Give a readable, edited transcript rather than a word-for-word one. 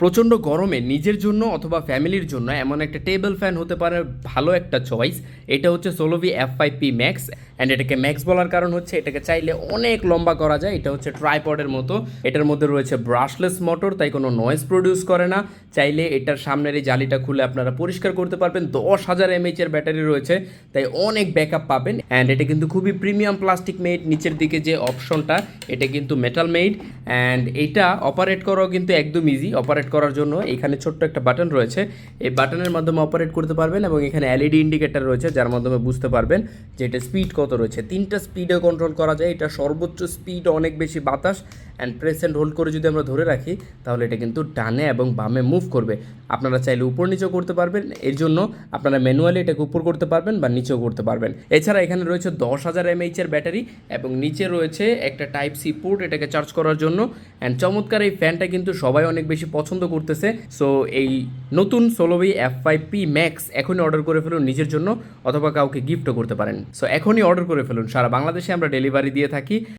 প্রচণ্ড গরমে নিজের জন্য অথবা ফ্যামিলির জন্য এমন একটা টেবিল ফ্যান হতে পারে ভালো একটা চয়েস। এটা হচ্ছে সোলোভি F5P ম্যাক্স। অ্যান্ড এটাকে ম্যাক্স বলার কারণ হচ্ছে এটাকে চাইলে অনেক লম্বা করা যায়। এটা হচ্ছে ট্রাইপডের মতো। এটার মধ্যে রয়েছে ব্রাশলেস মোটর, তাই কোনো নয়েজ প্রডিউস করে না। চাইলে এটার সামনের এই জালিটা খুলে আপনারা পরিষ্কার করতে পারবেন। 10,000 mAh এর ব্যাটারি রয়েছে, তাই অনেক ব্যাকআপ পাবেন। অ্যান্ড এটা কিন্তু খুবই প্রিমিয়াম প্লাস্টিক মেড। নিচের দিকে যে অপশনটা এটা কিন্তু মেটাল মেড। অ্যান্ড এটা অপারেট করাও কিন্তু একদম ইজি। অপারেট করার জন্য এখানে ছোট্ট একটা বাটন রয়েছে, এই বাটনের মাধ্যমে অপারেট করতে পারবেন। এবং এখানে এলইডি ইন্ডিকেটর রয়েছে যার মাধ্যমে বুঝতে পারবেন যে এটা স্পিড কত রয়েছে। 3টা স্পিডে কন্ট্রোল করা যায়। এটা সর্বোচ্চ স্পিড অনেক বেশি বাতাস। অ্যান্ড প্রেস অ্যান্ড হোল্ড করে যদি আমরা ধরে রাখি তাহলে এটা কিন্তু ডানে এবং বামে মুভ করবে। আপনারা চাইলে উপর নিচেও করতে পারবেন। এর জন্য আপনারা ম্যানুয়ালি এটাকে উপর করতে পারবেন বা নিচেও করতে পারবেন। এছাড়া এখানে রয়েছে 10,000 mAh এর ব্যাটারি এবং নিচে রয়েছে একটা টাইপ সি পোর্ট এটাকে চার্জ করার জন্য। অ্যান্ড চমৎকার এই ফ্যানটা কিন্তু সবাই অনেক বেশি পছন্দ করতেছে। সো এই নতুন সোলোভি F5P ম্যাক্স এখনই অর্ডার করে ফেলুন নিজের জন্য, অথবা কাউকে গিফটও করতে পারেন। সো এখনই অর্ডার করে ফেলুন। সারা বাংলাদেশে আমরা ডেলিভারি দিয়ে থাকি।